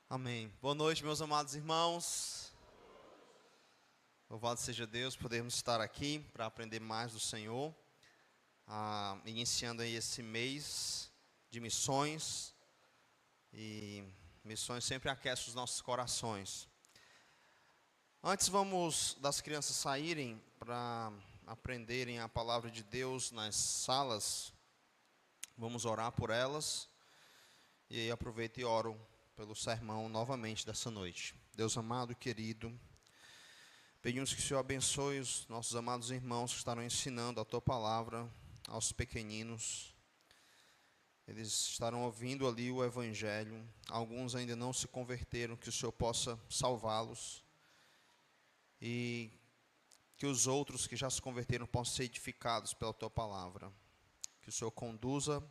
Amém. Boa noite, meus amados irmãos. Louvado seja Deus, podermos estar aqui para aprender mais do Senhor. Iniciando aí esse mês de missões. E missões sempre aquecem os nossos corações. Antes das crianças saírem para aprenderem a palavra de Deus nas salas, vamos orar por elas. E aí aproveito e oro pelo sermão novamente dessa noite. Deus amado e querido, pedimos que o Senhor abençoe os nossos amados irmãos que estarão ensinando a Tua palavra aos pequeninos. Eles estarão ouvindo ali o Evangelho. Alguns ainda não se converteram, que o Senhor possa salvá-los. E que os outros que já se converteram possam ser edificados pela Tua palavra. Que o Senhor conduza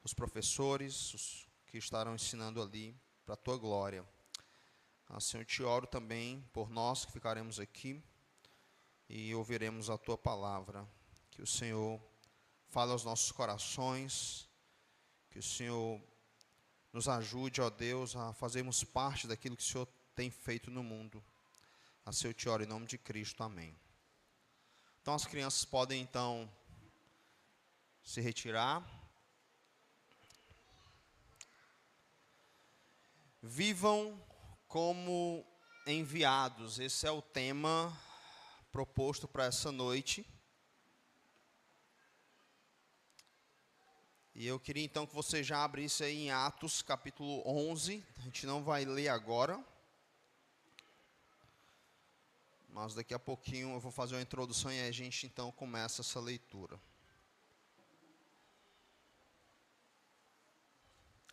os professores, os que estarão ensinando ali, para a Tua glória. Assim eu te oro também por nós que ficaremos aqui e ouviremos a Tua palavra. Que o Senhor fale aos nossos corações, que o Senhor nos ajude, ó Deus, a fazermos parte daquilo que o Senhor tem feito no mundo. Assim eu te oro em nome de Cristo, amém. Então as crianças podem então se retirar. Vivam como enviados, esse é o tema proposto para essa noite. E eu queria então que você já abrisse aí em Atos capítulo 11, a gente não vai ler agora, mas daqui a pouquinho eu vou fazer uma introdução e a gente então começa essa leitura.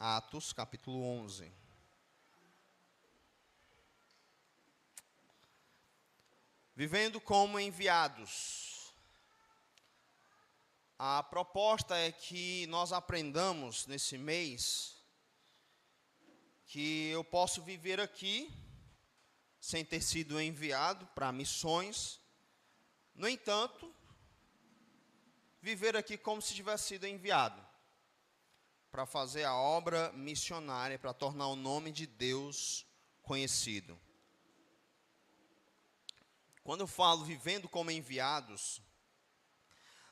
Atos capítulo 11. Vivendo como enviados. A proposta é que nós aprendamos nesse mês que eu posso viver aqui sem ter sido enviado para missões. No entanto, viver aqui como se tivesse sido enviado para fazer a obra missionária, para tornar o nome de Deus conhecido. Quando eu falo vivendo como enviados,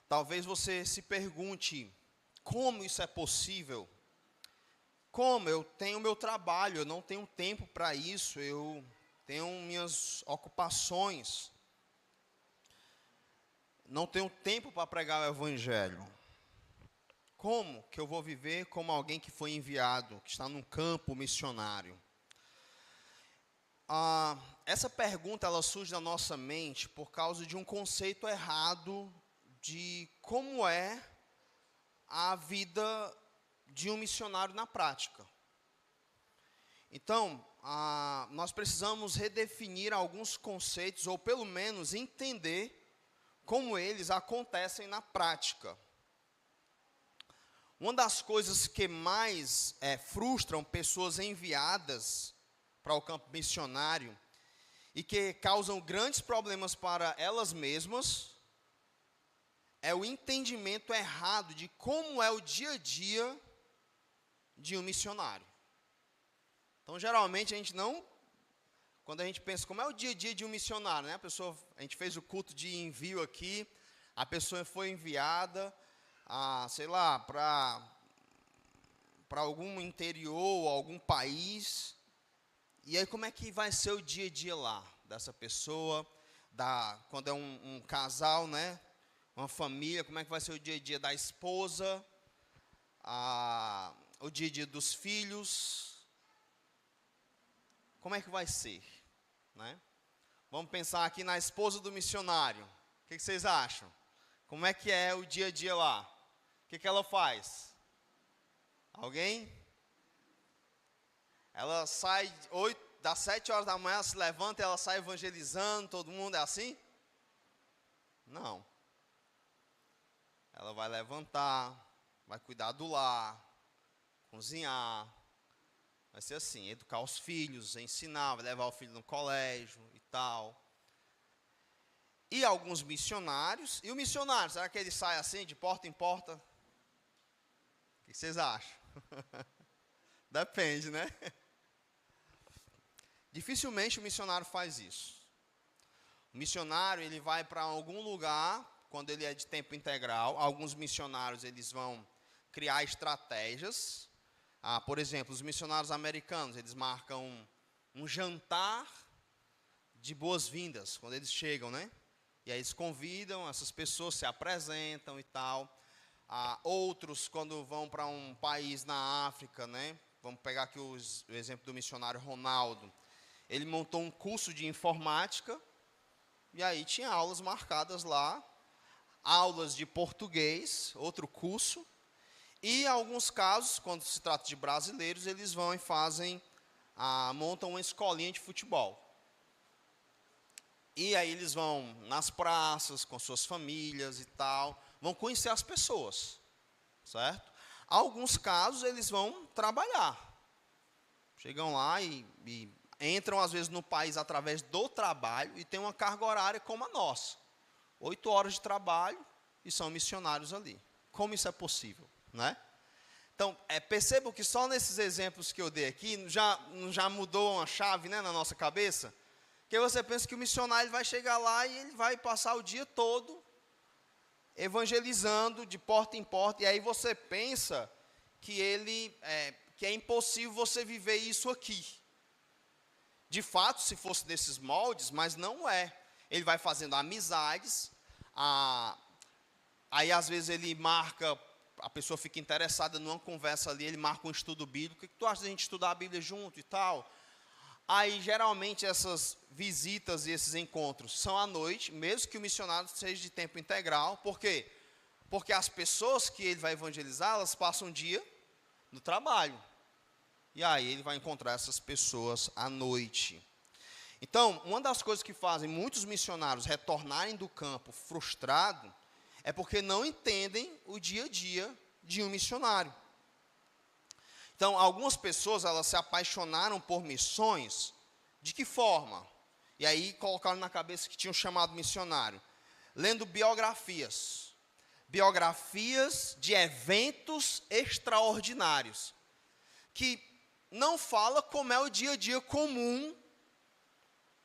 talvez você se pergunte, como isso é possível? Como? Eu tenho meu trabalho, eu não tenho tempo para isso, eu tenho minhas ocupações, não tenho tempo para pregar o Evangelho. Como que eu vou viver como alguém que foi enviado, que está num campo missionário? Essa pergunta ela surge na nossa mente por causa de um conceito errado de como é a vida de um missionário na prática. Então, nós precisamos redefinir alguns conceitos, ou pelo menos entender como eles acontecem na prática. Uma das coisas que mais frustram pessoas enviadas para o campo missionário e que causam grandes problemas para elas mesmas é o entendimento errado de como é o dia a dia de um missionário. Então, geralmente, quando a gente pensa como é o dia a dia de um missionário, né? A gente fez o culto de envio aqui, a pessoa foi enviada, para algum interior, algum país. E aí, como é que vai ser o dia a dia lá dessa pessoa, quando é um casal, né? Uma família, como é que vai ser o dia a dia da esposa, o dia a dia dos filhos, como é que vai ser, né? Vamos pensar aqui na esposa do missionário, o que vocês acham? Como é que é o dia a dia lá? O que ela faz? Alguém? Ela sai das 7 horas da manhã, ela se levanta e ela sai evangelizando, todo mundo é assim? Não. Ela vai levantar, vai cuidar do lar, cozinhar, vai ser assim, educar os filhos, ensinar, vai levar o filho no colégio e tal. E alguns missionários, e o missionário, será que ele sai assim, de porta em porta? O que vocês acham? Depende, né? Dificilmente o missionário faz isso. O missionário, ele vai para algum lugar, quando ele é de tempo integral. Alguns missionários, eles vão criar estratégias. Por exemplo, os missionários americanos, eles marcam um jantar de boas-vindas, quando eles chegam, né? E aí eles convidam, essas pessoas se apresentam e tal. Outros, quando vão para um país na África, né? Vamos pegar aqui o exemplo do missionário Ronaldo. Ele montou um curso de informática, e aí tinha aulas marcadas lá, aulas de português, outro curso, e em alguns casos, quando se trata de brasileiros, eles vão e fazem, montam uma escolinha de futebol. E aí eles vão nas praças, com suas famílias e tal, vão conhecer as pessoas, certo? Alguns casos, eles vão trabalhar. Chegam lá e entram, às vezes, no país através do trabalho e tem uma carga horária como a nossa. 8 horas de trabalho e são missionários ali. Como isso é possível, né? Então, percebam que só nesses exemplos que eu dei aqui, já mudou uma chave, né, na nossa cabeça? Porque você pensa que o missionário ele vai chegar lá e ele vai passar o dia todo evangelizando de porta em porta, e aí você pensa que que é impossível você viver isso aqui. De fato, se fosse desses moldes, mas não é. Ele vai fazendo amizades, aí às vezes ele marca, a pessoa fica interessada numa conversa ali, ele marca um estudo bíblico, o que tu acha de a gente estudar a Bíblia junto e tal? Aí, geralmente, essas visitas e esses encontros são à noite, mesmo que o missionário seja de tempo integral. Por quê? Porque as pessoas que ele vai evangelizar, elas passam o dia no trabalho. E aí ele vai encontrar essas pessoas à noite. Então, uma das coisas que fazem muitos missionários retornarem do campo frustrado é porque não entendem o dia a dia de um missionário. Então, algumas pessoas, elas se apaixonaram por missões, de que forma? E aí colocaram na cabeça que tinham chamado missionário. Lendo biografias. Biografias de eventos extraordinários. Que não fala como é o dia a dia comum.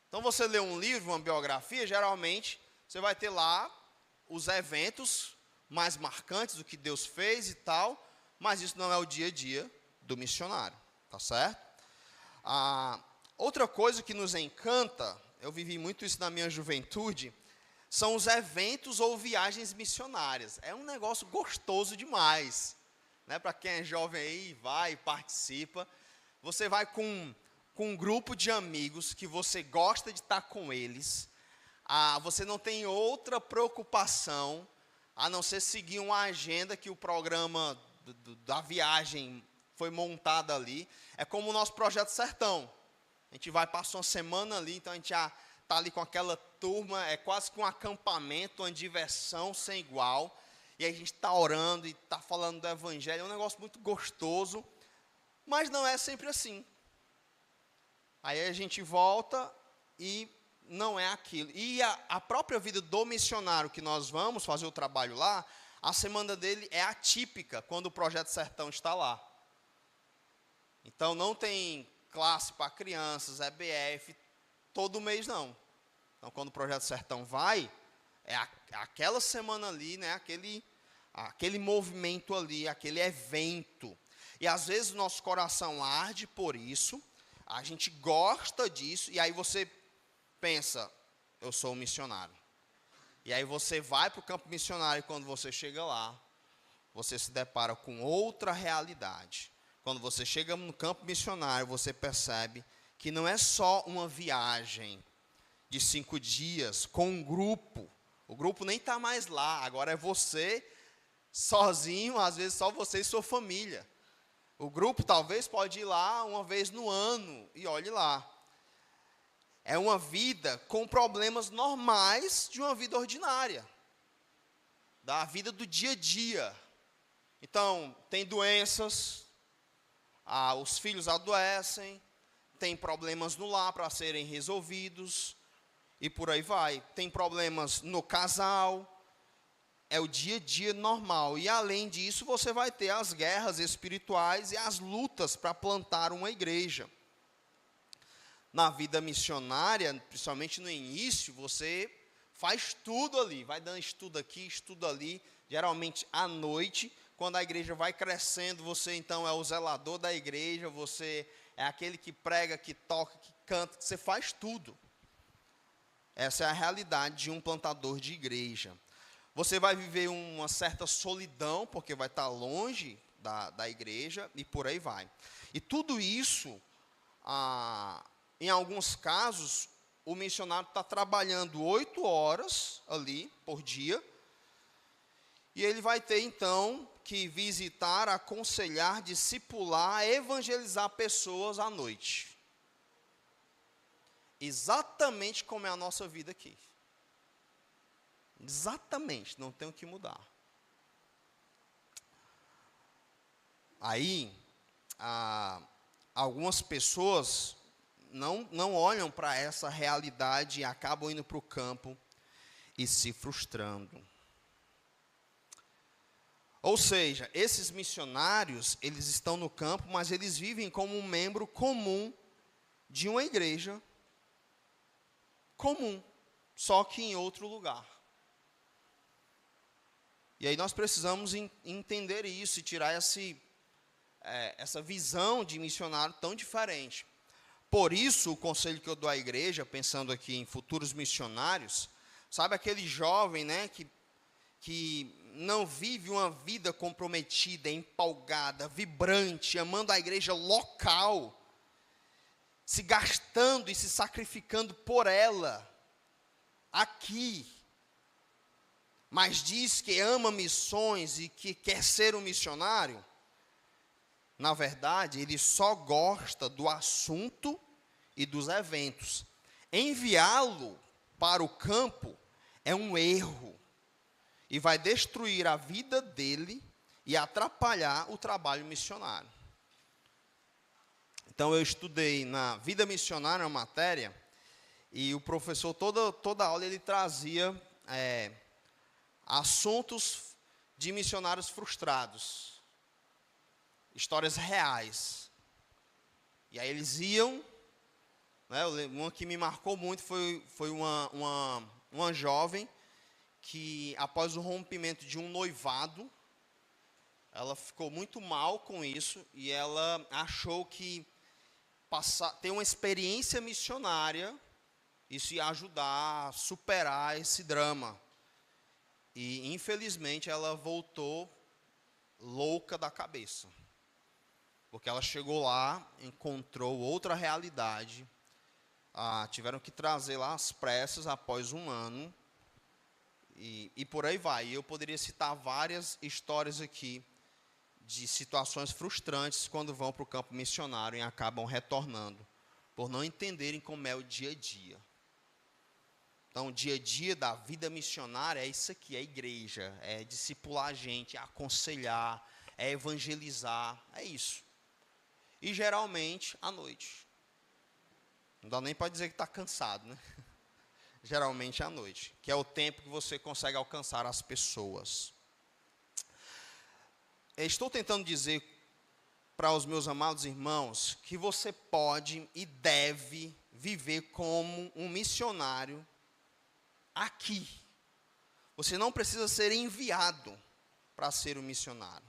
Então, você lê um livro, uma biografia, geralmente, você vai ter lá os eventos mais marcantes do que Deus fez e tal, mas isso não é o dia a dia do missionário, tá certo? Outra coisa que nos encanta, eu vivi muito isso na minha juventude, são os eventos ou viagens missionárias. É um negócio gostoso demais, né? Para quem é jovem aí, vai, participa. Você vai com um grupo de amigos que você gosta de estar com eles. Você não tem outra preocupação a não ser seguir uma agenda que o programa da viagem foi montada ali. É como o nosso projeto Sertão. A gente vai passar uma semana ali, então a gente já está ali com aquela turma, é quase que um acampamento, uma diversão sem igual. E aí a gente está orando e está falando do Evangelho, é um negócio muito gostoso, mas não é sempre assim. Aí a gente volta e não é aquilo. E a própria vida do missionário que nós vamos fazer o trabalho lá, a semana dele é atípica quando o Projeto Sertão está lá. Então, não tem classe para crianças, EBF, todo mês não. Então, quando o Projeto Sertão vai, é aquela semana ali, né, aquele movimento ali, aquele evento. E, às vezes, o nosso coração arde por isso, a gente gosta disso, e aí você pensa, eu sou um missionário. E aí você vai para o campo missionário, e quando você chega lá, você se depara com outra realidade. Quando você chega no campo missionário, você percebe que não é só uma viagem de 5 dias com um grupo. O grupo nem está mais lá, agora é você sozinho, às vezes só você e sua família. O grupo talvez pode ir lá uma vez no ano, e olhe lá. É uma vida com problemas normais de uma vida ordinária, da vida do dia a dia. Então, tem doenças, os filhos adoecem, tem problemas no lar para serem resolvidos, e por aí vai. Tem problemas no casal, é o dia a dia normal. E além disso, você vai ter as guerras espirituais e as lutas para plantar uma igreja. na vida missionária, principalmente no início, você faz tudo ali, vai dando estudo aqui, estudo ali, geralmente à noite, quando a igreja vai crescendo, você então é o zelador da igreja, você é aquele que prega, que toca, que canta, você faz tudo. Essa é a realidade de um plantador de igreja. Você vai viver uma certa solidão, porque vai estar longe da igreja, e por aí vai. E tudo isso, em alguns casos, o missionário está trabalhando 8 horas ali por dia, e ele vai ter então que visitar, aconselhar, discipular, evangelizar pessoas à noite. Exatamente como é a nossa vida aqui. Exatamente, não tem o que mudar. Aí, algumas pessoas não olham para essa realidade e acabam indo para o campo e se frustrando. Ou seja, esses missionários, eles estão no campo, mas eles vivem como um membro comum de uma igreja comum, só que em outro lugar. E aí nós precisamos entender isso e tirar essa visão de missionário tão diferente. Por isso, o conselho que eu dou à igreja, pensando aqui em futuros missionários, sabe aquele jovem, né, que não vive uma vida comprometida, empolgada, vibrante, amando a igreja local, se gastando e se sacrificando por ela, aqui, mas diz que ama missões e que quer ser um missionário. Na verdade, ele só gosta do assunto e dos eventos. Enviá-lo para o campo é um erro e vai destruir a vida dele e atrapalhar o trabalho missionário. Então, eu estudei na vida missionária, uma matéria, e o professor, toda aula, ele trazia assuntos de missionários frustrados, histórias reais. E aí eles iam, né, uma que me marcou muito foi uma jovem que, após o rompimento de um noivado, ela ficou muito mal com isso, e ela achou que ter uma experiência missionária, isso ia ajudar a superar esse drama. E, infelizmente, ela voltou louca da cabeça. Porque ela chegou lá, encontrou outra realidade. Tiveram que trazer lá às pressas, após um ano. E por aí vai. Eu poderia citar várias histórias aqui de situações frustrantes quando vão para o campo missionário e acabam retornando, por não entenderem como é o dia a dia. Então, o dia a dia da vida missionária é isso aqui, é a igreja, é discipular a gente, é aconselhar, é evangelizar, é isso. E geralmente à noite. Não dá nem para dizer que está cansado, né? Geralmente à noite, que é o tempo que você consegue alcançar as pessoas. Estou tentando dizer para os meus amados irmãos que você pode e deve viver como um missionário aqui. Você não precisa ser enviado para ser um missionário.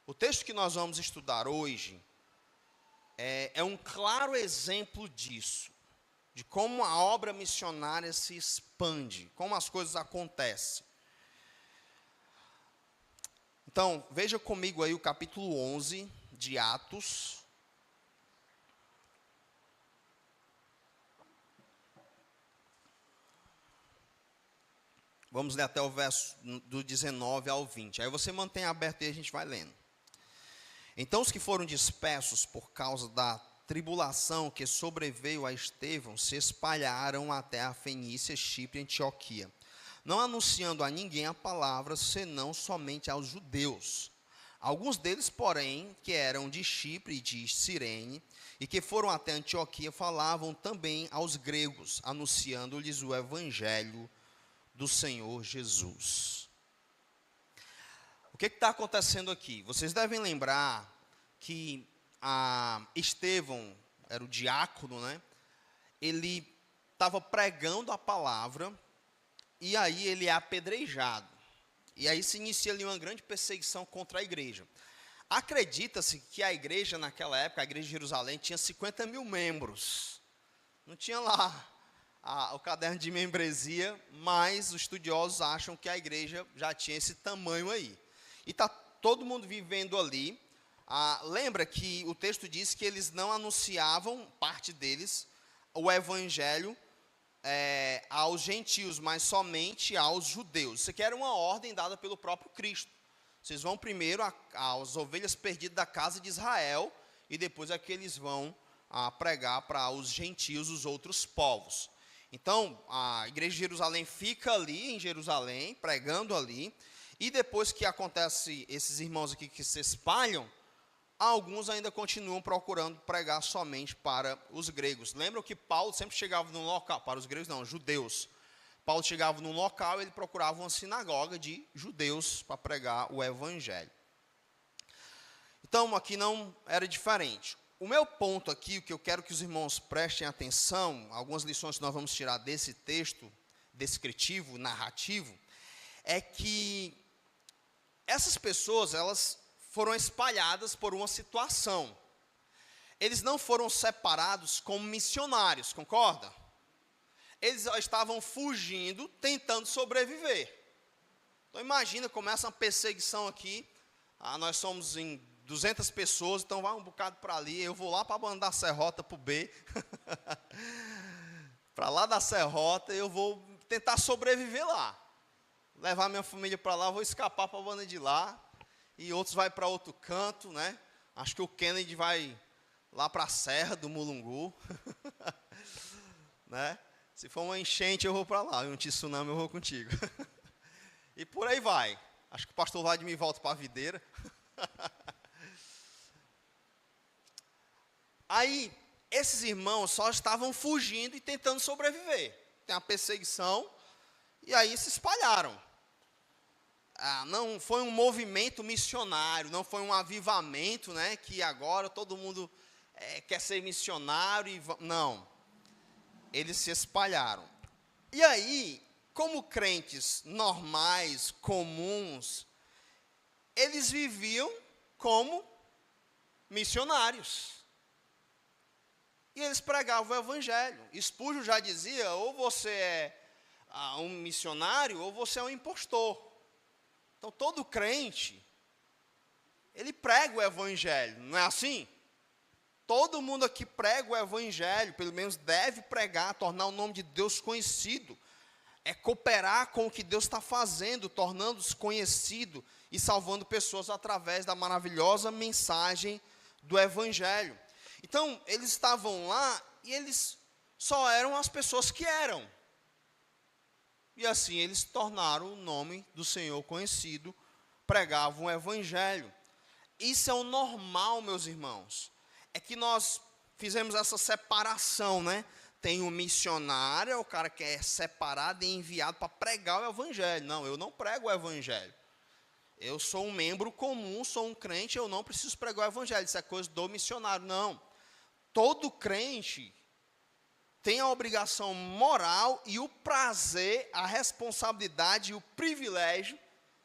O texto que nós vamos estudar hoje é um claro exemplo disso, de como a obra missionária se expande, como as coisas acontecem. Então, veja comigo aí o capítulo 11 de Atos. Vamos ler até o verso do 19 ao 20. Aí você mantém aberto e a gente vai lendo. Então os que foram dispersos por causa da tribulação que sobreveio a Estevão se espalharam até a Fenícia, Chipre e Antioquia, não anunciando a ninguém a palavra, senão somente aos judeus. Alguns deles, porém, que eram de Chipre e de Cirene, e que foram até Antioquia, falavam também aos gregos, anunciando-lhes o evangelho do Senhor Jesus. O que está acontecendo aqui? Vocês devem lembrar que Estevão, era o diácono, né? Ele estava pregando a palavra e aí ele é apedrejado. E aí se inicia ali uma grande perseguição contra a igreja. Acredita-se que a igreja naquela época, a igreja de Jerusalém, tinha 50 mil membros. Não tinha lá o caderno de membresia, mas os estudiosos acham que a igreja já tinha esse tamanho aí. E está todo mundo vivendo ali. Lembra que o texto diz que eles não anunciavam, parte deles, o evangelho aos gentios, mas somente aos judeus. Isso aqui era uma ordem dada pelo próprio Cristo. Vocês vão primeiro às ovelhas perdidas da casa de Israel, e depois é que eles vão pregar para os gentios, os outros povos. Então, a igreja de Jerusalém fica ali em Jerusalém, pregando ali, e depois que acontece esses irmãos aqui que se espalham, alguns ainda continuam procurando pregar somente para os gregos. Lembram que Paulo sempre chegava num local, para os gregos não, judeus. Paulo chegava num local e ele procurava uma sinagoga de judeus para pregar o evangelho. Então, aqui não era diferente. O meu ponto aqui, o que eu quero que os irmãos prestem atenção, algumas lições que nós vamos tirar desse texto descritivo, narrativo, é que essas pessoas, elas foram espalhadas por uma situação. Eles não foram separados como missionários, concorda? Eles estavam fugindo, tentando sobreviver. Então imagina, começa uma perseguição aqui, nós somos em 200 pessoas, então vai um bocado para ali, eu vou lá para a banda da Serrota, para o B, para lá da Serrota, eu vou tentar sobreviver lá, levar minha família para lá, vou escapar para a banda de lá, e outros vai para outro canto, né? Acho que o Kennedy vai lá para a Serra do Mulungu, né? Se for uma enchente, eu vou para lá, e um tsunami eu vou contigo. E por aí vai. Acho que o pastor Vladimir volta para a videira. Aí, esses irmãos só estavam fugindo e tentando sobreviver. Tem a perseguição, e aí se espalharam. Não foi um movimento missionário, não foi um avivamento, né, que agora todo mundo quer ser missionário. Não, eles se espalharam. E aí, como crentes normais, comuns, eles viviam como missionários. E eles pregavam o evangelho. Spurgeon já dizia, ou você é um missionário, ou você é um impostor. Então, todo crente, ele prega o evangelho, não é assim? Todo mundo aqui prega o evangelho, pelo menos deve pregar, tornar o nome de Deus conhecido. É cooperar com o que Deus está fazendo, tornando-se conhecido e salvando pessoas através da maravilhosa mensagem do evangelho. Então, eles estavam lá e eles só eram as pessoas que eram. E assim eles tornaram o nome do Senhor conhecido, pregavam o evangelho. Isso é o normal, meus irmãos. É que nós fizemos essa separação, né? Tem o missionário, é o cara que é separado e enviado para pregar o evangelho. Não, eu não prego o evangelho. Eu sou um membro comum, sou um crente, eu não preciso pregar o evangelho. Isso é coisa do missionário. Não. Todo crente tem a obrigação moral e o prazer, a responsabilidade e o privilégio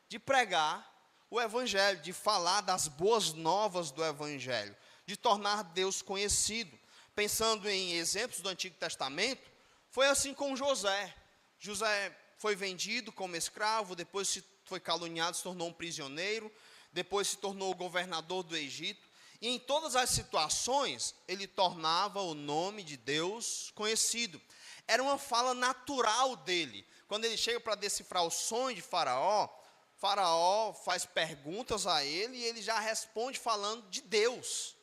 de pregar o evangelho, de falar das boas novas do evangelho, de tornar Deus conhecido. Pensando em exemplos do Antigo Testamento, foi assim com José. José foi vendido como escravo, depois foi caluniado, se tornou um prisioneiro, depois se tornou governador do Egito. E em todas as situações, ele tornava o nome de Deus conhecido. Era uma fala natural dele. Quando ele chega para decifrar o sonho de Faraó, Faraó faz perguntas a ele e ele já responde falando de Deus.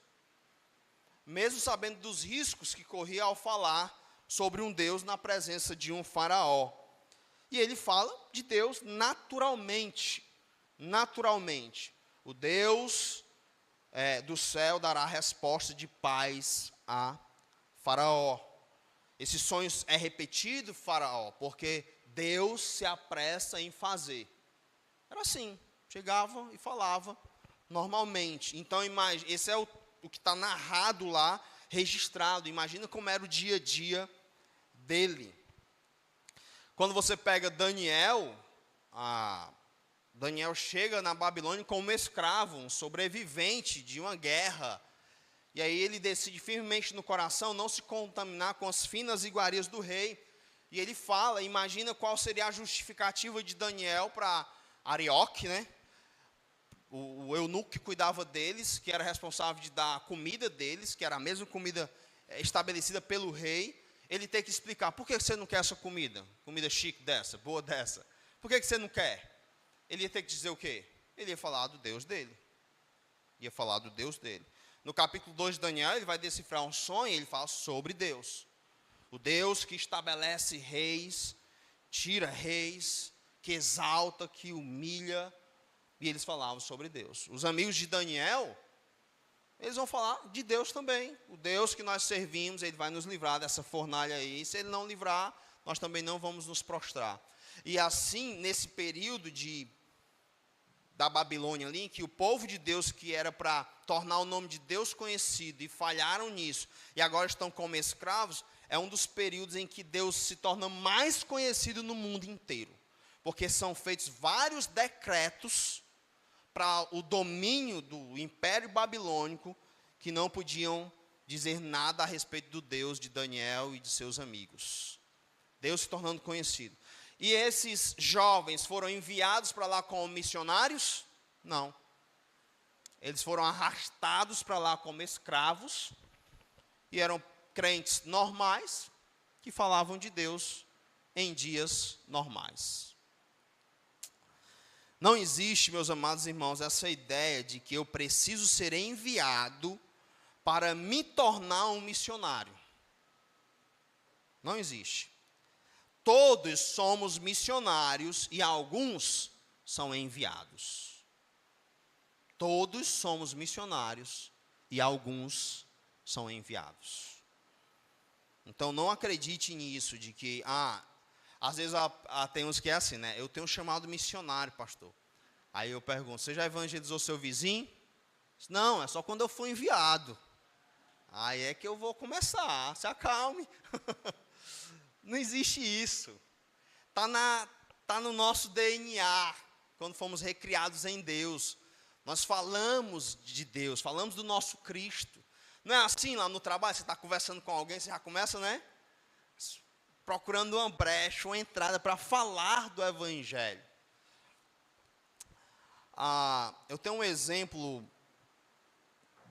Mesmo sabendo dos riscos que corria ao falar sobre um Deus na presença de um Faraó. E ele fala de Deus naturalmente. Naturalmente. O Deus do céu dará resposta de paz a Faraó. Esse sonho é repetido, Faraó, porque Deus se apressa em fazer. Era assim, chegava e falava normalmente. Então, imagine, esse é o que está narrado lá registrado. Imagina como era o dia a dia dele. Quando você pega Daniel, Daniel chega na Babilônia como escravo, um sobrevivente de uma guerra. E aí ele decide firmemente no coração não se contaminar com as finas iguarias do rei. E ele fala, imagina qual seria a justificativa de Daniel para Arioque, né? O eunuco que cuidava deles, que era responsável de dar a comida deles, que era a mesma comida estabelecida pelo rei. Ele tem que explicar, por que você não quer essa comida? Comida chique dessa, boa dessa. Por que você não quer? Ele ia ter que dizer o quê? Ele ia falar do Deus dele. Ia falar do Deus dele. No capítulo 2 de Daniel, ele vai decifrar um sonho e ele fala sobre Deus. O Deus que estabelece reis, tira reis, que exalta, que humilha. E eles falavam sobre Deus. Os amigos de Daniel, eles vão falar de Deus também. O Deus que nós servimos, ele vai nos livrar dessa fornalha aí. Se ele não livrar, nós também não vamos nos prostrar. E assim, nesse período da Babilônia ali, em que o povo de Deus, que era para tornar o nome de Deus conhecido, e falharam nisso, e agora estão como escravos, é um dos períodos em que Deus se torna mais conhecido no mundo inteiro. Porque são feitos vários decretos para o domínio do Império Babilônico, que não podiam dizer nada a respeito do Deus de Daniel e de seus amigos. Deus se tornando conhecido. E esses jovens foram enviados para lá como missionários? Não. Eles foram arrastados para lá como escravos, e eram crentes normais, que falavam de Deus em dias normais. Não existe, meus amados irmãos, essa ideia de que eu preciso ser enviado para me tornar um missionário. Não existe. Todos somos missionários e alguns são enviados. Todos somos missionários e alguns são enviados. Então não acredite nisso de que, às vezes tem uns que é assim, né? Eu tenho um chamado missionário, pastor. Aí eu pergunto, você já evangelizou seu vizinho? Não, é só quando eu for enviado. Aí é que eu vou começar, se acalme. Não existe isso. Tá no nosso DNA, quando fomos recriados em Deus. Nós falamos de Deus, falamos do nosso Cristo. Não é assim lá no trabalho, você está conversando com alguém, você já começa, né? Procurando uma brecha, uma entrada para falar do Evangelho. Eu tenho um exemplo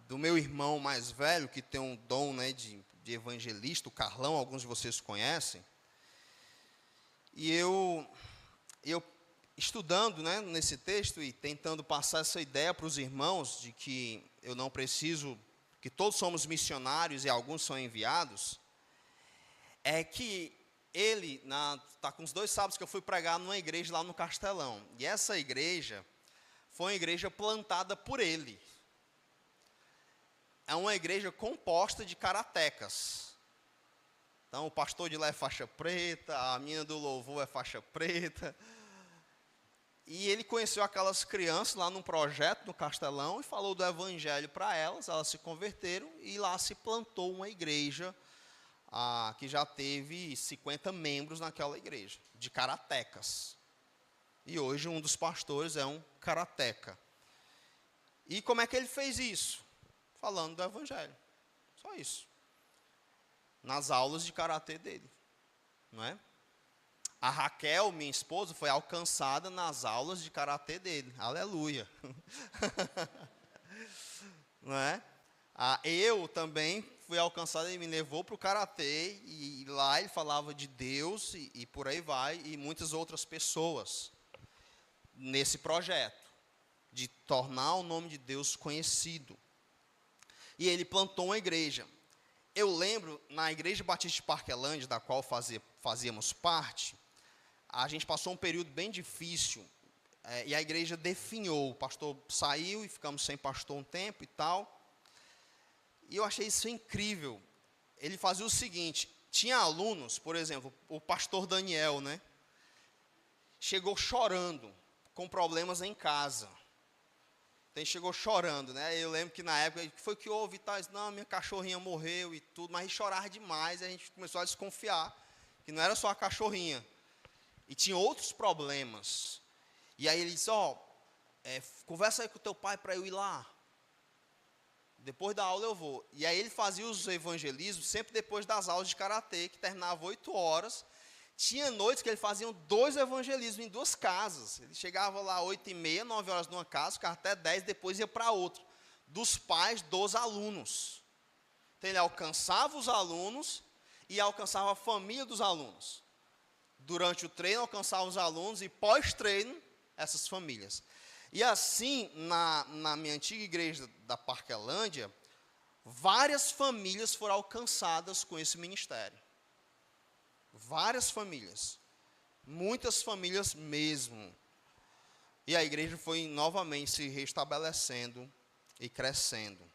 do meu irmão mais velho, que tem um dom, né, de evangelista, o Carlão, alguns de vocês conhecem. E eu estudando, né, nesse texto e tentando passar essa ideia para os irmãos de que eu não preciso, que todos somos missionários e alguns são enviados, é que ele, está com uns 2 sábados que eu fui pregar numa igreja lá no Castelão. E essa igreja foi uma igreja plantada por ele. É uma igreja composta de karatecas. Então, o pastor de lá é faixa preta, a menina do louvor é faixa preta. E ele conheceu aquelas crianças lá num projeto no Castelão e falou do evangelho para elas se converteram e lá se plantou uma igreja que já teve 50 membros naquela igreja, de karatecas. E hoje um dos pastores é um karateca. E como é que ele fez isso? Falando do evangelho. Só isso. Nas aulas de karatê dele. Não é? A Raquel, minha esposa, foi alcançada nas aulas de karatê dele. Aleluia. Não é? Eu também fui alcançado, ele me levou para o karatê, e lá ele falava de Deus, e por aí vai, e muitas outras pessoas, nesse projeto, de tornar o nome de Deus conhecido. E ele plantou uma igreja. Eu lembro, na Igreja Batista de Parquelândia, da qual fazíamos parte, a gente passou um período bem difícil, e a igreja definhou. O pastor saiu e ficamos sem pastor um tempo e tal. E eu achei isso incrível. Ele fazia o seguinte, tinha alunos, por exemplo, o pastor Daniel, né? Chegou chorando, com problemas em casa. chegou chorando, né? Eu lembro que na época, o que foi que houve e tal? Não, minha cachorrinha morreu e tudo, mas chorava demais, e a gente começou a desconfiar, que não era só a cachorrinha, e tinha outros problemas. E aí ele disse, conversa aí com o teu pai para eu ir lá. Depois da aula eu vou. E aí ele fazia os evangelismos sempre depois das aulas de karatê, que terminavam 8 horas. Tinha noites que ele fazia 2 evangelismos em 2 casas. Ele chegava lá 8h30, 9 horas numa casa, ficava até 10, depois ia para outra. Dos pais dos alunos. Então ele alcançava os alunos e alcançava a família dos alunos. Durante o treino alcançava os alunos e pós-treino essas famílias. E assim, na minha antiga igreja da Parquelândia, várias famílias foram alcançadas com esse ministério. Várias famílias. Muitas famílias mesmo. E a igreja foi novamente se restabelecendo e crescendo.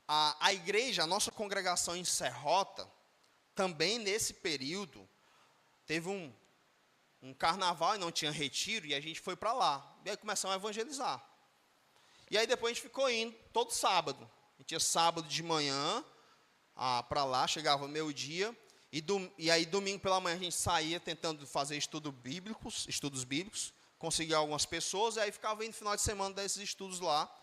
A igreja, a nossa congregação em Serrota, também nesse período, teve um carnaval e não tinha retiro, e a gente foi para lá. E aí começamos a evangelizar. E aí depois a gente ficou indo todo sábado. A gente ia sábado de manhã para lá, chegava meio-dia, e aí domingo pela manhã a gente saía tentando fazer estudos bíblicos, conseguia algumas pessoas, e aí ficava indo no final de semana desses estudos lá.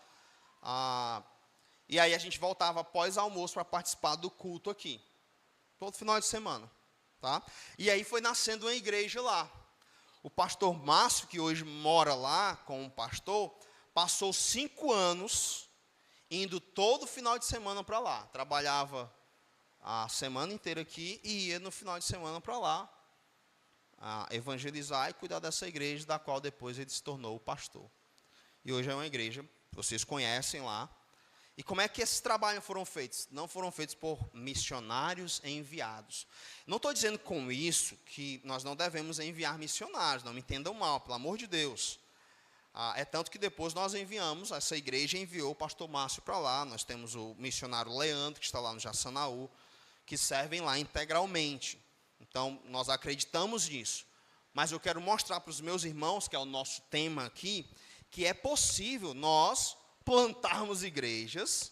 E aí a gente voltava após almoço para participar do culto aqui. Todo final de semana. Tá? E aí foi nascendo uma igreja lá. O pastor Márcio, que hoje mora lá com o pastor, passou 5 anos indo todo final de semana para lá. Trabalhava a semana inteira aqui e ia no final de semana para lá evangelizar e cuidar dessa igreja, da qual depois ele se tornou o pastor. E hoje é uma igreja, vocês conhecem lá. E como é que esses trabalhos foram feitos? Não foram feitos por missionários enviados. Não estou dizendo com isso que nós não devemos enviar missionários, não me entendam mal, pelo amor de Deus. É tanto que depois nós enviamos, essa igreja enviou o pastor Márcio para lá, nós temos o missionário Leandro, que está lá no Jaçanaú, que servem lá integralmente. Então, nós acreditamos nisso. Mas eu quero mostrar para os meus irmãos, que é o nosso tema aqui, que é possível nós plantarmos igrejas,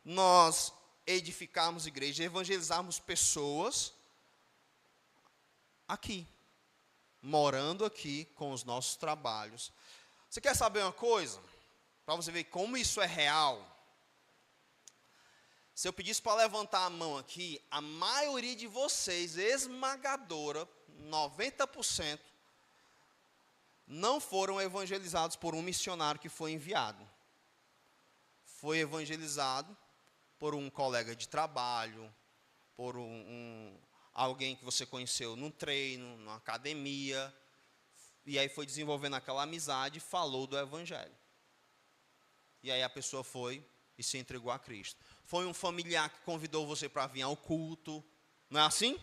nós edificarmos igrejas, evangelizarmos pessoas aqui, morando aqui com os nossos trabalhos. Você quer saber uma coisa? Para você ver como isso é real. Se eu pedisse para levantar a mão aqui, a maioria de vocês, esmagadora, 90%, não foram evangelizados por um missionário que foi enviado. Foi evangelizado por um colega de trabalho, por alguém que você conheceu num treino, numa academia, e aí foi desenvolvendo aquela amizade e falou do evangelho. E aí a pessoa foi e se entregou a Cristo. Foi um familiar que convidou você para vir ao culto, não é assim?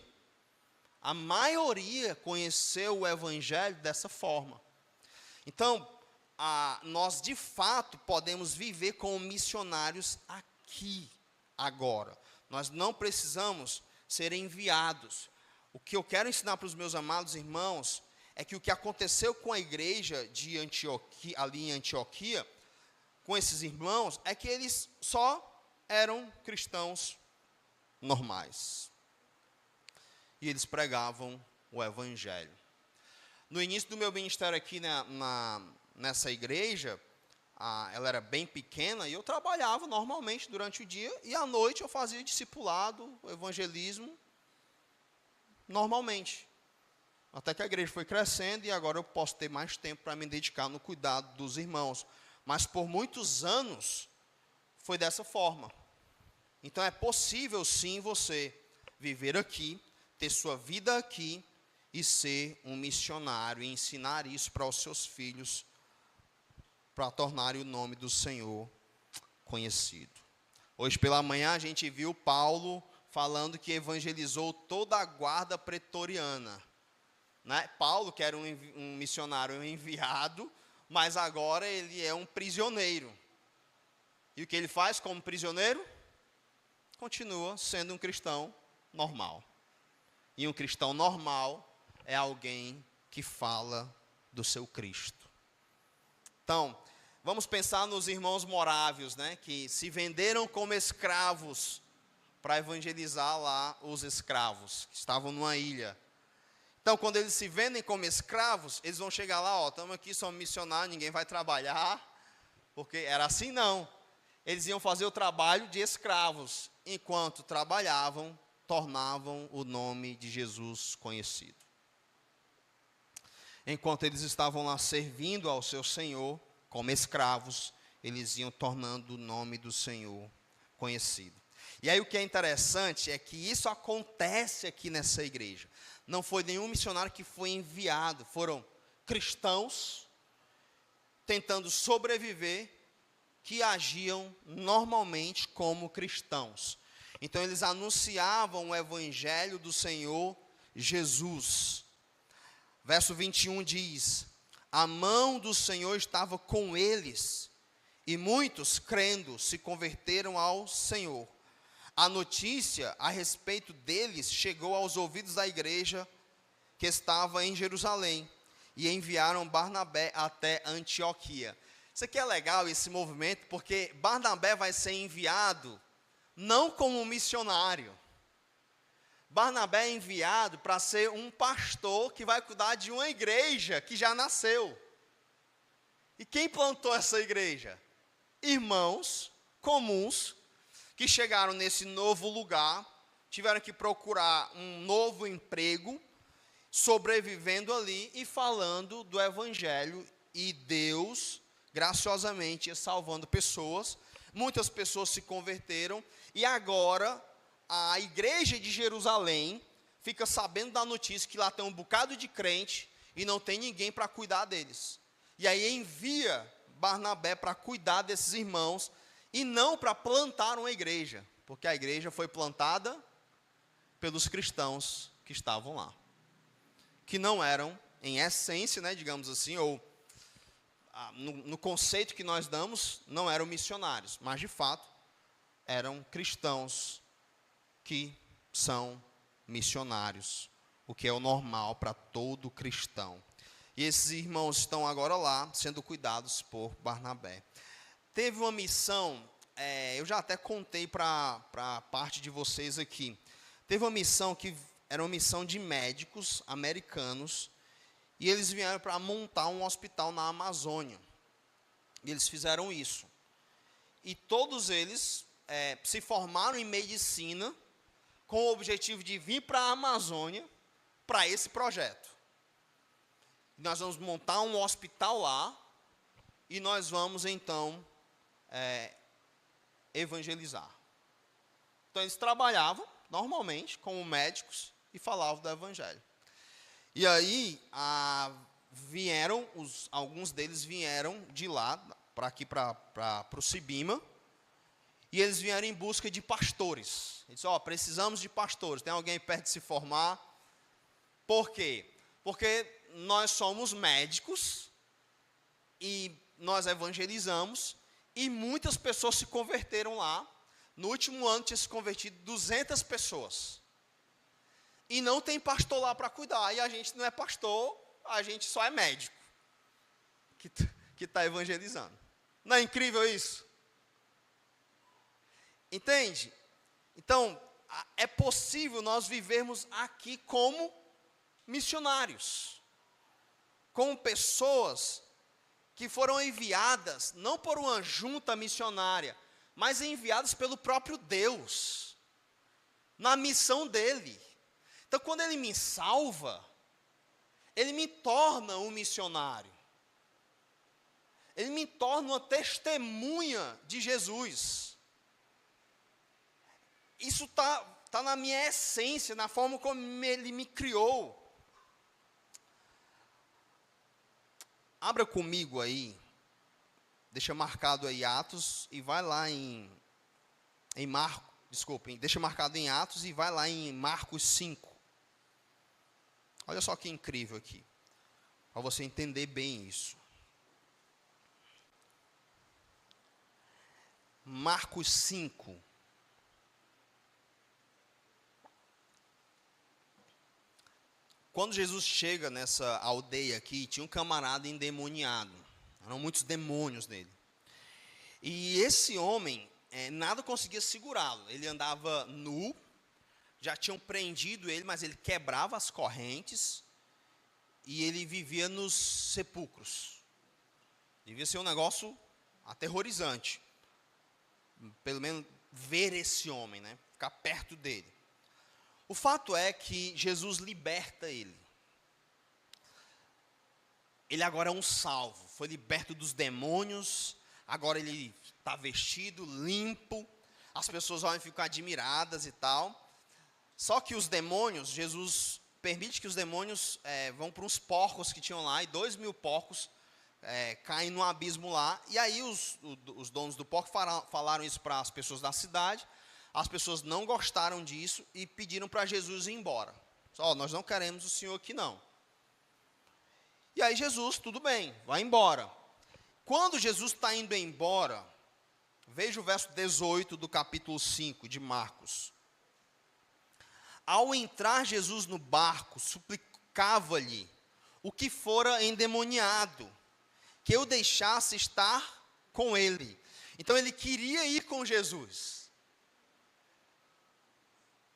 A maioria conheceu o evangelho dessa forma. Então, nós de fato podemos viver como missionários aqui, agora. Nós não precisamos ser enviados. O que eu quero ensinar para os meus amados irmãos é que o que aconteceu com a igreja de Antioquia, ali em Antioquia, com esses irmãos, é que eles só eram cristãos normais. E eles pregavam o evangelho. No início do meu ministério aqui nessa igreja, ela era bem pequena, e eu trabalhava normalmente durante o dia, e à noite eu fazia discipulado, evangelismo, normalmente. Até que a igreja foi crescendo, e agora eu posso ter mais tempo para me dedicar no cuidado dos irmãos. Mas por muitos anos, foi dessa forma. Então é possível sim você viver aqui, ter sua vida aqui, e ser um missionário, e ensinar isso para os seus filhos, para tornarem o nome do Senhor conhecido. Hoje pela manhã a gente viu Paulo falando que evangelizou toda a guarda pretoriana. Né? Paulo, que era um missionário enviado, mas agora ele é um prisioneiro. E o que ele faz como prisioneiro? Continua sendo um cristão normal. E um cristão normal é alguém que fala do seu Cristo. Então, Vamos pensar nos irmãos morávios, né, que se venderam como escravos para evangelizar lá os escravos que estavam numa ilha. Então, quando eles se vendem como escravos, eles vão chegar lá, ó, estamos aqui, somos missionários, ninguém vai trabalhar, porque era assim não. Eles iam fazer o trabalho de escravos, enquanto trabalhavam, tornavam o nome de Jesus conhecido. Enquanto eles estavam lá servindo ao seu Senhor, como escravos, eles iam tornando o nome do Senhor conhecido. E aí o que é interessante é que isso acontece aqui nessa igreja. Não foi nenhum missionário que foi enviado, foram cristãos tentando sobreviver, que agiam normalmente como cristãos. Então eles anunciavam o evangelho do Senhor Jesus. Verso 21 diz: a mão do Senhor estava com eles, e muitos, crendo, se converteram ao Senhor. A notícia a respeito deles chegou aos ouvidos da igreja que estava em Jerusalém, e enviaram Barnabé até Antioquia. Isso aqui é legal, esse movimento, porque Barnabé vai ser enviado não como missionário. Barnabé é enviado para ser um pastor que vai cuidar de uma igreja que já nasceu. E quem plantou essa igreja? Irmãos comuns que chegaram nesse novo lugar, tiveram que procurar um novo emprego, sobrevivendo ali e falando do evangelho, e Deus graciosamente ia salvando pessoas. Muitas pessoas se converteram, e agora a igreja de Jerusalém fica sabendo da notícia que lá tem um bocado de crente e não tem ninguém para cuidar deles. E aí envia Barnabé para cuidar desses irmãos e não para plantar uma igreja, porque a igreja foi plantada pelos cristãos que estavam lá, que não eram, em essência, né, digamos assim, ou no conceito que nós damos, não eram missionários, mas de fato eram cristãos que são missionários, o que é o normal para todo cristão. E esses irmãos estão agora lá, sendo cuidados por Barnabé. Teve uma missão, eu já até contei para a parte de vocês aqui. Teve uma missão que era uma missão de médicos americanos, e eles vieram para montar um hospital na Amazônia. E eles fizeram isso. E todos eles se formaram em medicina, com o objetivo de vir para a Amazônia, para esse projeto. Nós vamos montar um hospital lá, e nós vamos então evangelizar. Então eles trabalhavam normalmente como médicos e falavam do evangelho. E aí alguns deles vieram de lá para aqui para o Cibima, e eles vieram em busca de pastores. Eles disseram: precisamos de pastores, tem alguém perto de se formar? Por quê? Porque nós somos médicos e nós evangelizamos, e muitas pessoas se converteram lá. No último ano tinha se convertido 200 pessoas. E não tem pastor lá para cuidar, e a gente não é pastor, a gente só é médico que está evangelizando. Não é incrível isso? Entende? Então, é possível nós vivermos aqui como missionários, como pessoas que foram enviadas, não por uma junta missionária, mas enviadas pelo próprio Deus, na missão dele. Então, quando ele me salva, ele me torna um missionário. Ele me torna uma testemunha de Jesus. Isso está na minha essência, na forma como ele me criou. Abra comigo aí, deixa marcado aí Atos, e vai lá deixa marcado em Atos e vai lá em Marcos 5. Olha só que incrível aqui, para você entender bem isso. Marcos 5. Quando Jesus chega nessa aldeia aqui, tinha um camarada endemoniado. Eram muitos demônios nele. E esse homem, nada conseguia segurá-lo. Ele andava nu, já tinham prendido ele, mas ele quebrava as correntes e ele vivia nos sepulcros. Devia ser um negócio aterrorizante. Pelo menos ver esse homem, né? Ficar perto dele. O fato é que Jesus liberta ele. Ele agora é um salvo, foi liberto dos demônios, agora ele está vestido, limpo, as pessoas vão ficar admiradas e tal. Só que os demônios, Jesus permite que os demônios vão para uns porcos que tinham lá, e 2.000 porcos caem no abismo lá. E aí os donos do porco falaram isso para as pessoas da cidade. As pessoas não gostaram disso e pediram para Jesus ir embora. Nós não queremos o senhor aqui não. E aí Jesus, tudo bem, vai embora. Quando Jesus está indo embora, veja o verso 18 do capítulo 5 de Marcos. Ao entrar Jesus no barco, suplicava-lhe o que fora endemoniado, que eu deixasse estar com ele. Então ele queria ir com Jesus.